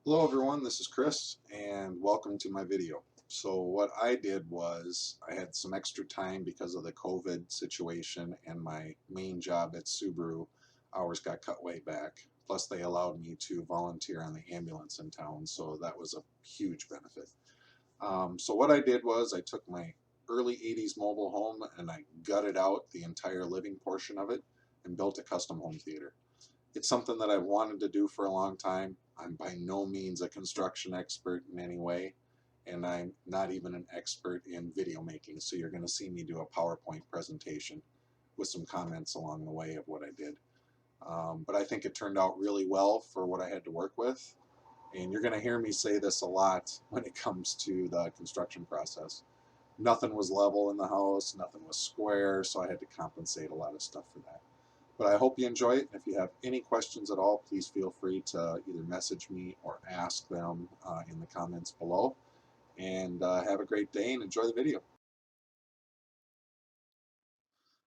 Hello everyone, this is Chris and welcome to my video. So what I did was I had some extra time because of the COVID situation and my main job at Subaru hours got cut way back. Plus they allowed me to volunteer on the ambulance in town, so that was a huge benefit. So what I did was I took my early 80s mobile home and I gutted out the entire living portion of it and built a custom home theater. It's something that I've wanted to do for a long time. I'm by no means a construction expert in any way, and I'm not even an expert in video making, so you're going to see me do a PowerPoint presentation with some comments along the way of what I did. But I think it turned out really well for what I had to work with, and you're going to hear me say this a lot when it comes to the construction process. Nothing was level in the house, nothing was square, so I had to compensate a lot of stuff for that. But I hope you enjoy it. If you have any questions at all, please feel free to either message me or ask them in the comments below. And have a great day and enjoy the video.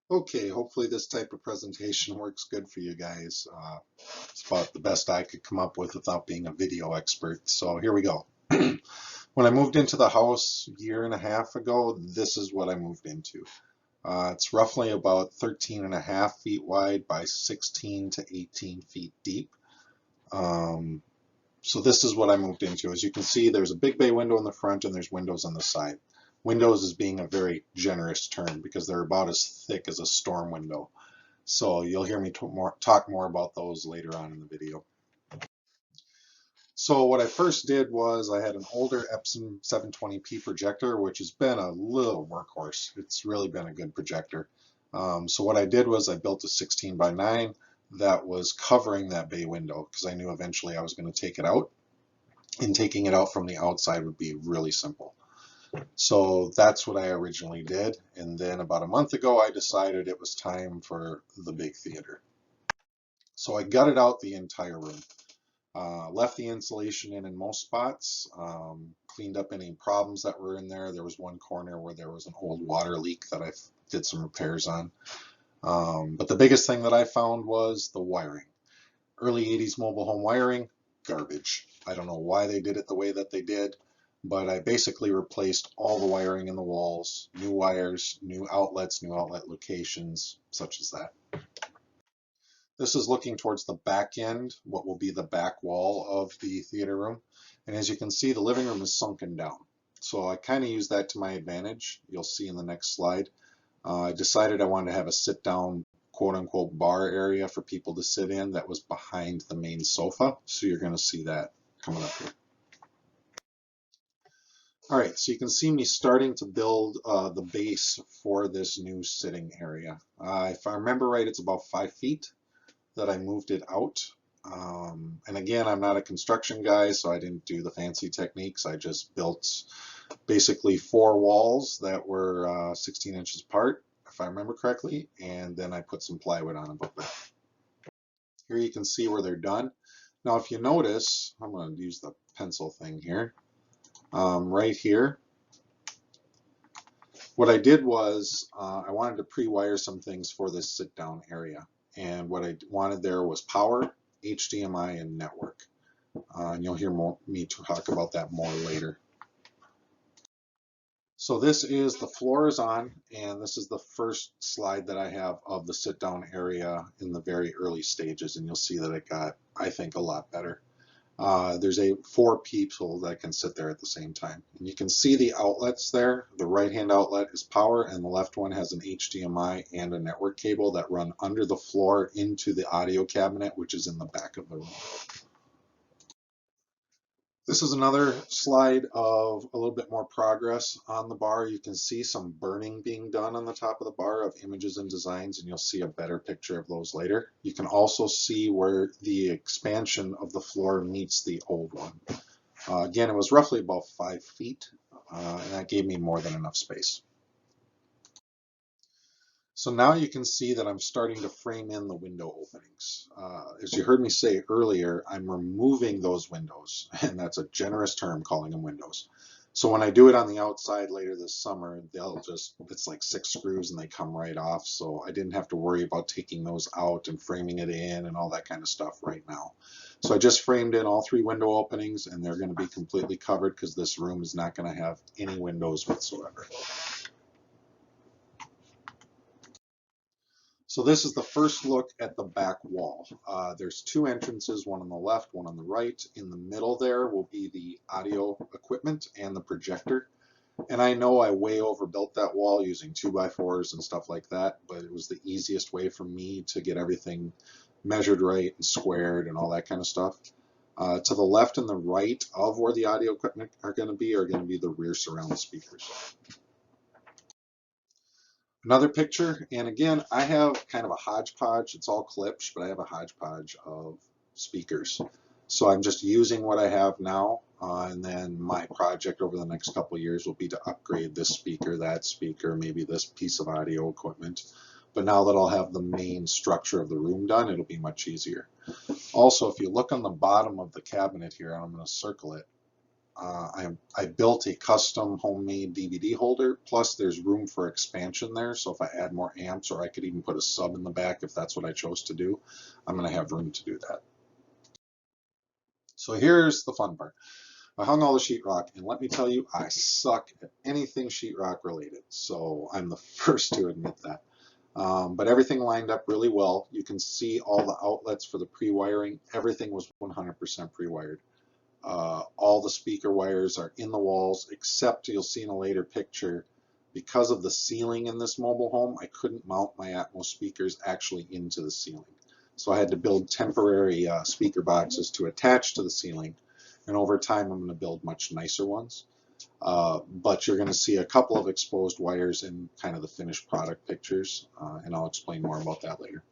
Okay, hopefully this type of presentation works good for you guys. It's about the best I could come up with without being a video expert. So here we go. When I moved into the house a year and a half ago, this is what I moved into. It's roughly about 13.5 feet wide by 16 to 18 feet deep. So this is what I moved into. As you can see, there's a big bay window in the front and there's windows on the side. Windows is being a very generous term because they're about as thick as a storm window. So you'll hear me talk more about those later on in the video. So what I first did was I had an older Epson 720p projector, which has been a little workhorse. It's really been a good projector. So what I did was I built a 16:9 that was covering that bay window because I knew eventually I was going to take it out, and taking it out from the outside would be really simple. So that's what I originally did, and then about a month ago I decided it was time for the big theater. So I gutted out the entire room. Left the insulation in most spots, cleaned up any problems that were in there. There was one corner where there was an old water leak that I did some repairs on. But the biggest thing that I found was the wiring. Early 80s mobile home wiring, garbage. I don't know why they did it the way that they did, but I basically replaced all the wiring in the walls, new wires, new outlets, new outlet locations, such as that. This is looking towards the back end, what will be the back wall of the theater room. And as you can see, the living room is sunken down. So I kind of use that to my advantage. You'll see in the next slide. I decided I wanted to have a sit-down, quote-unquote, bar area for people to sit in that was behind the main sofa. So you're going to see that coming up here. All right, so you can see me starting to build the base for this new sitting area. If I remember right, it's about 5 feet that I moved it out. And again, I'm not a construction guy, so I didn't do the fancy techniques. I just built basically 4 walls that were 16 inches apart, if I remember correctly, and then I put some plywood on above that. Here you can see where they're done. Now, if you notice, I'm going to use the pencil thing here. Right here, what I did was I wanted to pre-wire some things for this sit-down area. And what I wanted there was power, HDMI, and network. And you'll hear me talk about that more later. So this is the floor is on, and this is the first slide that I have of the sit-down area in the very early stages, and you'll see that it got, I think, a lot better. There's 4 people that can sit there at the same time. And you can see the outlets there. The right-hand outlet is power, and the left one has an HDMI and a network cable that run under the floor into the audio cabinet, which is in the back of the room. This is another slide of a little bit more progress on the bar. You can see some burning being done on the top of the bar of images and designs, and you'll see a better picture of those later. You can also see where the expansion of the floor meets the old one. Again, it was roughly about 5 feet, and that gave me more than enough space. So now you can see that I'm starting to frame in the window openings. As you heard me say earlier, I'm removing those windows, and that's a generous term calling them windows. So when I do it on the outside later this summer, it's like 6 screws and they come right off. So I didn't have to worry about taking those out and framing it in and all that kind of stuff right now. So I just framed in all 3 window openings, and they're going to be completely covered because this room is not going to have any windows whatsoever. So this is the first look at the back wall. There's 2 entrances, one on the left, one on the right. In the middle there will be the audio equipment and the projector. And I know I way overbuilt that wall using 2x4s and stuff like that, but it was the easiest way for me to get everything measured right and squared and all that kind of stuff. To the left and the right of where the audio equipment are going to be the rear surround speakers. Another picture, and again, I have kind of a hodgepodge. It's all clips, but I have a hodgepodge of speakers. So I'm just using what I have now, and then my project over the next couple of years will be to upgrade this speaker, that speaker, maybe this piece of audio equipment. But now that I'll have the main structure of the room done, it'll be much easier. Also, if you look on the bottom of the cabinet here, and I'm going to circle it, I built a custom homemade DVD holder, plus there's room for expansion there, so if I add more amps, or I could even put a sub in the back if that's what I chose to do, I'm going to have room to do that. So here's the fun part. I hung all the sheetrock, and let me tell you, I suck at anything sheetrock related, so I'm the first to admit that. But everything lined up really well. You can see all the outlets for the pre-wiring. Everything was 100% pre-wired. All the speaker wires are in the walls, except you'll see in a later picture, because of the ceiling in this mobile home, I couldn't mount my Atmos speakers actually into the ceiling. So I had to build temporary speaker boxes to attach to the ceiling, and over time I'm going to build much nicer ones. But you're going to see a couple of exposed wires in kind of the finished product pictures, and I'll explain more about that later.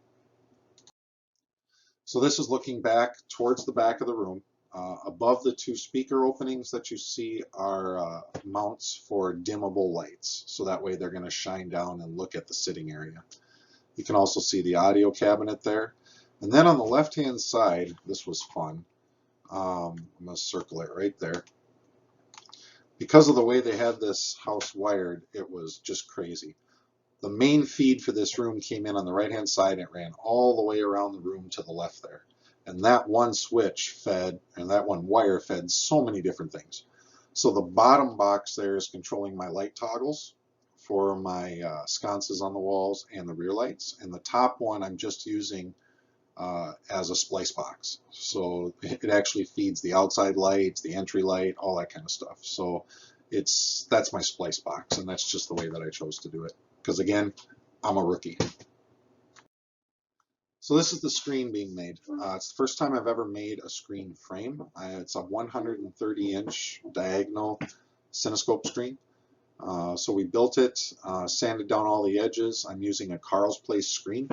So this is looking back towards the back of the room. Above the 2 speaker openings that you see are mounts for dimmable lights, so that way they're going to shine down and look at the sitting area. You can also see the audio cabinet there. And then on the left hand side, this was fun. I'm going to circle it right there. Because of the way they had this house wired, it was just crazy. The main feed for this room came in on the right hand side, and it ran all the way around the room to the left there. And that one switch fed, and that one wire fed so many different things. So the bottom box there is controlling my light toggles for my sconces on the walls and the rear lights. And the top one I'm just using as a splice box. So it actually feeds the outside lights, the entry light, all that kind of stuff. So that's my splice box, and that's just the way that I chose to do it. Because again, I'm a rookie. So this is the screen being made. It's the first time I've ever made a screen frame. It's a 130-inch diagonal cinescope screen. So we built it, sanded down all the edges. I'm using a Carl's Place screen.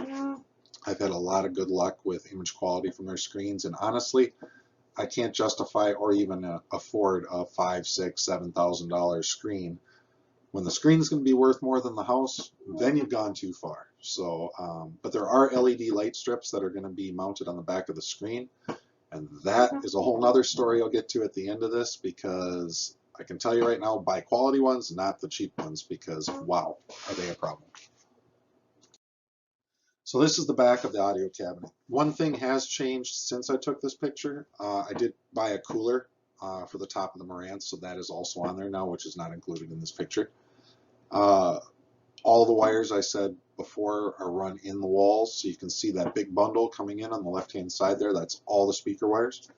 I've had a lot of good luck with image quality from their screens, and honestly, I can't justify or even afford a $5,000, $6,000, $7,000 screen. When the screen's going to be worth more than the house, then you've gone too far. So, but there are LED light strips that are going to be mounted on the back of the screen, and that is a whole nother story I'll get to at the end of this, because I can tell you right now, buy quality ones, not the cheap ones, because wow, are they a problem. So this is the back of the audio cabinet. One thing has changed since I took this picture. I did buy a cooler for the top of the Marantz, so that is also on there now, which is not included in this picture. All the wires I said before are run in the walls, so you can see that big bundle coming in on the left-hand side there. That's all the speaker wires.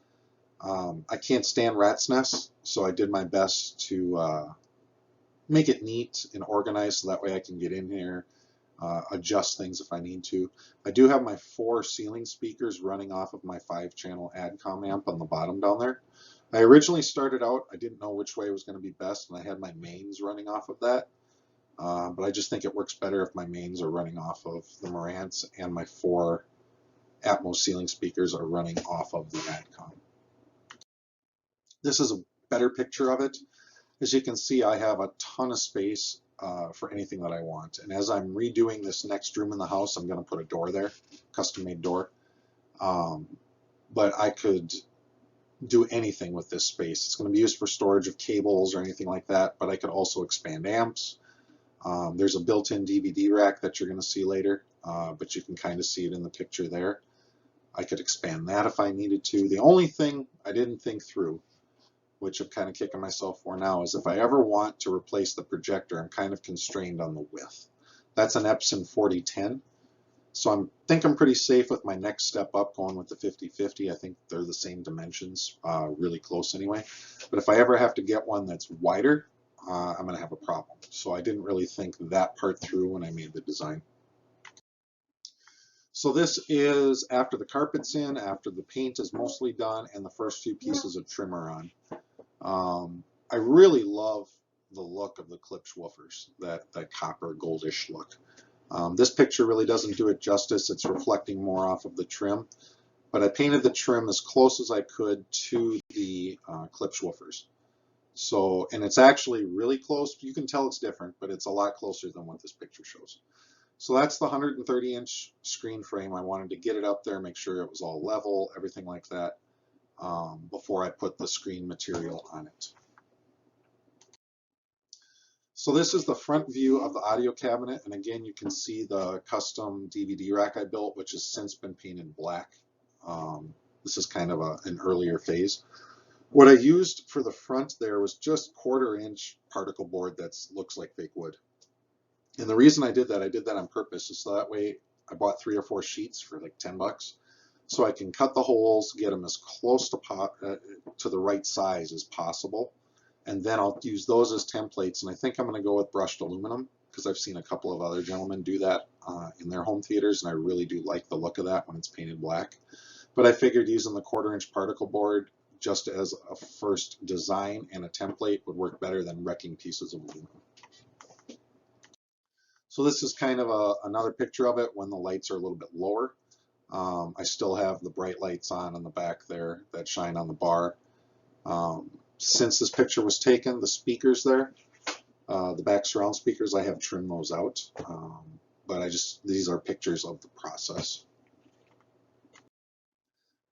I can't stand rat's nests, so I did my best to make it neat and organized, so that way I can get in here, adjust things if I need to. I do have my 4 ceiling speakers running off of my 5-channel ADCOM amp on the bottom down there. I originally started out, I didn't know which way was going to be best, and I had my mains running off of that. But I just think it works better if my mains are running off of the Marantz and my 4 Atmos ceiling speakers are running off of the ADCOM. This is a better picture of it. As you can see, I have a ton of space for anything that I want. And as I'm redoing this next room in the house, I'm going to put a door there, custom-made door. But I could do anything with this space. It's going to be used for storage of cables or anything like that, but I could also expand amps. There's a built-in DVD rack that you're going to see later, but you can kind of see it in the picture there. I could expand that if I needed to. The only thing I didn't think through, which I'm kind of kicking myself for now, is if I ever want to replace the projector, I'm kind of constrained on the width. That's an Epson 4010. So I think I'm pretty safe with my next step up going with the 5050. I think they're the same dimensions, really close anyway. But if I ever have to get one that's wider, I'm going to have a problem. So I didn't really think that part through when I made the design. So this is after the carpet's in, after the paint is mostly done, and the first few pieces of trim are on. I really love the look of the clipped woofers, that copper goldish look. This picture really doesn't do it justice. It's reflecting more off of the trim, but I painted the trim as close as I could to the clipped woofers. So, and it's actually really close. You can tell it's different, but it's a lot closer than what this picture shows. So that's the 130-inch screen frame. I wanted to get it up there, make sure it was all level, everything like that, before I put the screen material on it. So this is the front view of the audio cabinet, and again you can see the custom DVD rack I built, which has since been painted black. This is kind of an earlier phase. What I used for the front there was just 1/4-inch particle board that looks like fake wood. And the reason I did that on purpose, is so that way I bought 3 or 4 sheets for like $10, so I can cut the holes, get them as close to the right size as possible, and then I'll use those as templates. And I think I'm going to go with brushed aluminum, because I've seen a couple of other gentlemen do that in their home theaters, and I really do like the look of that when it's painted black. But I figured using the 1/4-inch particle board just as a first design and a template would work better than wrecking pieces of aluminum. So this is kind of another picture of it when the lights are a little bit lower. I still have the bright lights on the back there that shine on the bar. Since this picture was taken, the speakers there, the back surround speakers, I have trimmed those out. But these are pictures of the process.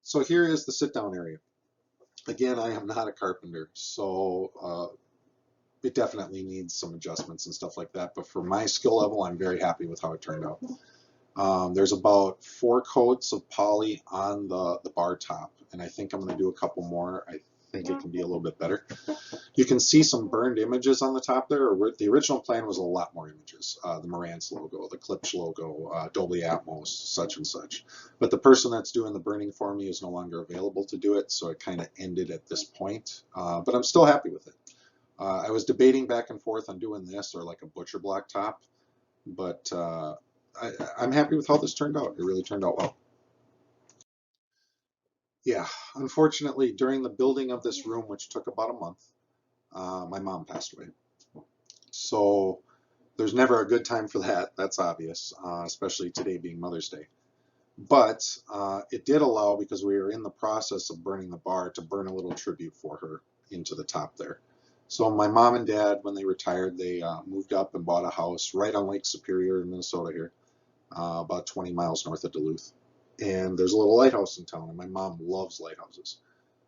So here is the sit-down area. Again, I am not a carpenter, so it definitely needs some adjustments and stuff like that. But for my skill level, I'm very happy with how it turned out. There's about 4 coats of poly on the bar top, and I think I'm going to do a couple more. I think it can be a little bit better. You can see some burned images on the top there. The original plan was a lot more images. The Marantz logo, the Klipsch logo, Dolby Atmos, such and such. But the person that's doing the burning for me is no longer available to do it, so it kind of ended at this point. But I'm still happy with it. I was debating back and forth on doing this or like a butcher block top, but I'm happy with how this turned out. It really turned out well. Yeah, unfortunately, during the building of this room, which took about a month, my mom passed away. So there's never a good time for that. That's obvious, especially today being Mother's Day. But it did allow, because we were in the process of burning the bar, to burn a little tribute for her into the top there. So my mom and dad, when they retired, they moved up and bought a house right on Lake Superior in Minnesota here, about 20 miles north of Duluth. And there's a little lighthouse in town, and my mom loves lighthouses.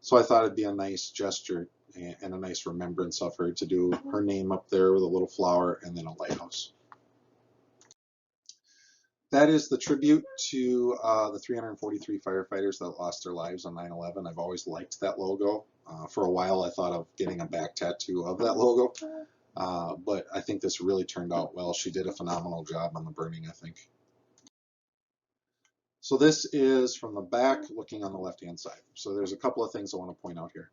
So I thought it'd be a nice gesture and a nice remembrance of her to do her name up there with a little flower and then a lighthouse. That is the tribute to the 343 firefighters that lost their lives on 9/11. I've always liked that logo. For a while I thought of getting a back tattoo of that logo, but I think this really turned out well. She did a phenomenal job on the burning, I think. So this is from the back looking on the left-hand side. So there's a couple of things I want to point out here.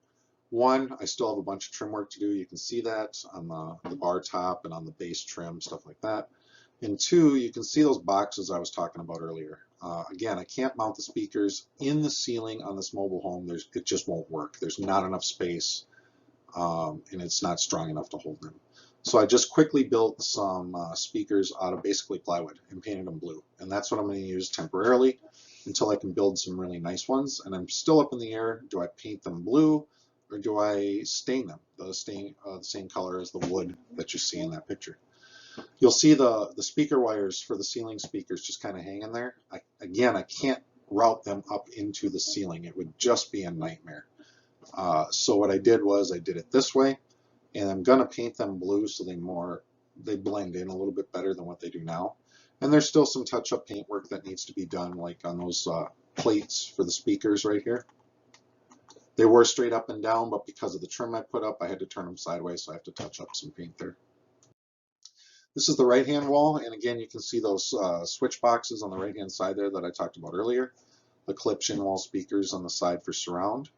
One, I still have a bunch of trim work to do. You can see that on the bar top and on the base trim, stuff like that. And 2, you can see those boxes I was talking about earlier. Again, I can't mount the speakers in the ceiling on this mobile home. It just won't work. There's not enough space, and it's not strong enough to hold them. So I just quickly built some speakers out of basically plywood and painted them blue. And that's what I'm going to use temporarily until I can build some really nice ones. And I'm still up in the air. Do I paint them blue, or do I stain them the same color as the wood that you see in that picture? You'll see the speaker wires for the ceiling speakers just kind of hanging there. Again, I can't route them up into the ceiling. It would just be a nightmare. So what I did was I did it this way, and I'm gonna paint them blue so they blend in a little bit better than what they do now. And there's still some touch-up paint work that needs to be done, like on those plates for the speakers right here. They were straight up and down, but because of the trim I put up, I had to turn them sideways, so I have to touch up some paint there. This is the right-hand wall, and again, you can see those switch boxes on the right-hand side there that I talked about earlier. The clip-in wall speakers on the side for surround.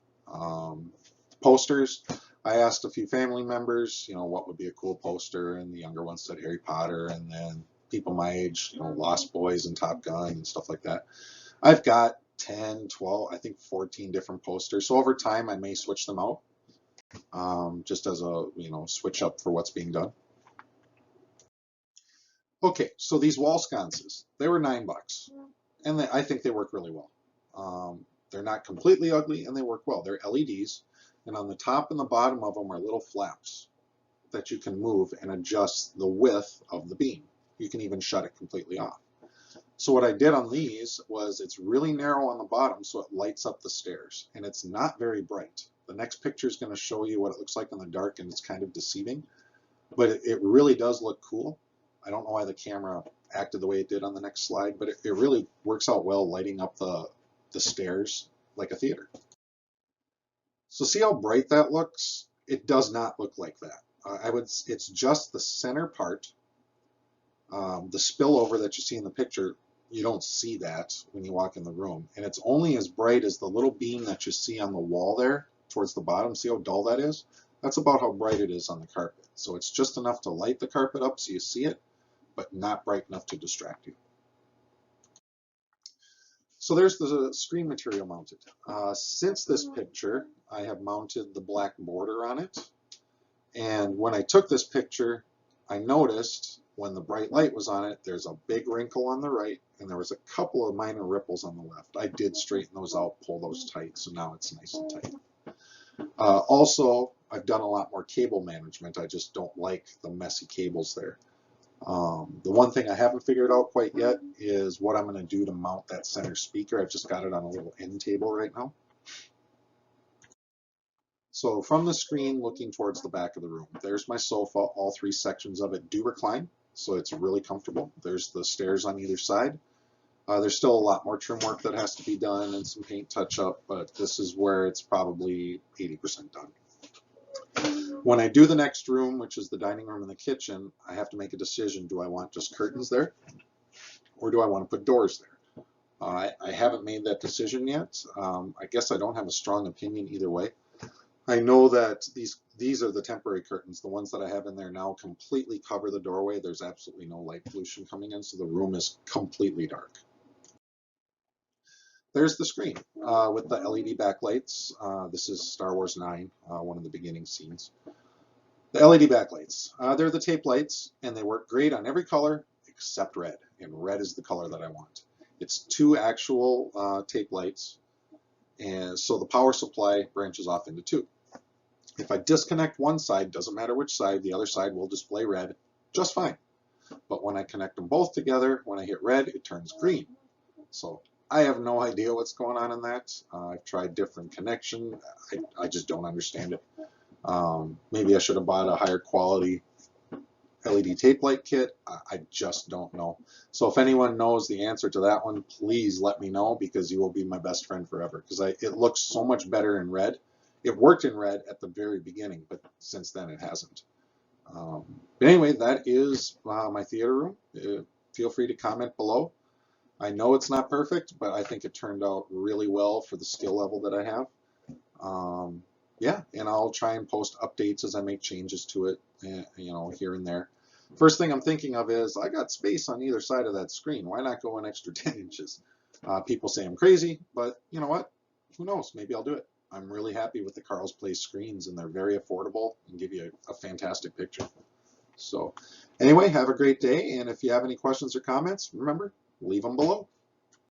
Posters. I asked a few family members, what would be a cool poster, and the younger ones said Harry Potter, and then people my age, Lost Boys and Top Gun and stuff like that. I've got 10, 12, I think 14 different posters. So over time, I may switch them out, just as a, switch up for what's being done. Okay, so these wall sconces, they were $9, and I think they work really well. They're not completely ugly, and they work well. They're LEDs, and on the top and the bottom of them are little flaps that you can move and adjust the width of the beam. You can even shut it completely off. So what I did on these was it's really narrow on the bottom, so it lights up the stairs, and it's not very bright. The next picture is going to show you what it looks like in the dark, and it's kind of deceiving, but it really does look cool. I don't know why the camera acted the way it did on the next slide, but it really works out well lighting up the stairs like a theater. So see how bright that looks? It does not look like that. It's just the center part. The spillover that you see in the picture, you don't see that when you walk in the room. And it's only as bright as the little beam that you see on the wall there towards the bottom. See how dull that is? That's about how bright it is on the carpet. So it's just enough to light the carpet up so you see it, but not bright enough to distract you. So there's the screen material mounted. Since this picture, I have mounted the black border on it. And when I took this picture, I noticed when the bright light was on it, there's a big wrinkle on the right, and there was a couple of minor ripples on the left. I did straighten those out, pull those tight, so now it's nice and tight. Also, I've done a lot more cable management. I just don't like the messy cables there. The one thing I haven't figured out quite yet is what I'm going to do to mount that center speaker. I've just got it on a little end table right now. So from the screen looking towards the back of the room, there's my sofa. All three sections of it do recline, so it's really comfortable. There's the stairs on either side. There's still a lot more trim work that has to be done and some paint touch up, but this is where it's probably 80% done. When I do the next room, which is the dining room and the kitchen, I have to make a decision. Do I want just curtains there, or do I want to put doors there? I haven't made that decision yet. I guess I don't have a strong opinion either way. I know that these are the temporary curtains. The ones that I have in there now completely cover the doorway. There's absolutely no light pollution coming in, so the room is completely dark. There's the screen with the LED backlights. This is Star Wars 9, one of the beginning scenes. The LED backlights, they're the tape lights, and they work great on every color except red, and red is the color that I want. It's 2 actual tape lights, and so the power supply branches off into 2. If I disconnect one side, doesn't matter which side, the other side will display red just fine. But when I connect them both together, when I hit red, it turns green. So I have no idea what's going on in that. I've tried different connection. I just don't understand it. Maybe I should have bought a higher quality LED tape light kit. I just don't know. So if anyone knows the answer to that one, please let me know, because you will be my best friend forever. Because it looks so much better in red. It worked in red at the very beginning, but since then it hasn't. But anyway, that is my theater room. Feel free to comment below. I know it's not perfect, but I think it turned out really well for the skill level that I have. Yeah, and I'll try and post updates as I make changes to it, here and there. First thing I'm thinking of is I got space on either side of that screen. Why not go an extra 10 inches? People say I'm crazy, but you know what? Who knows? Maybe I'll do it. I'm really happy with the Carl's Place screens, and they're very affordable and give you a fantastic picture. So anyway, have a great day, and if you have any questions or comments, remember, leave them below.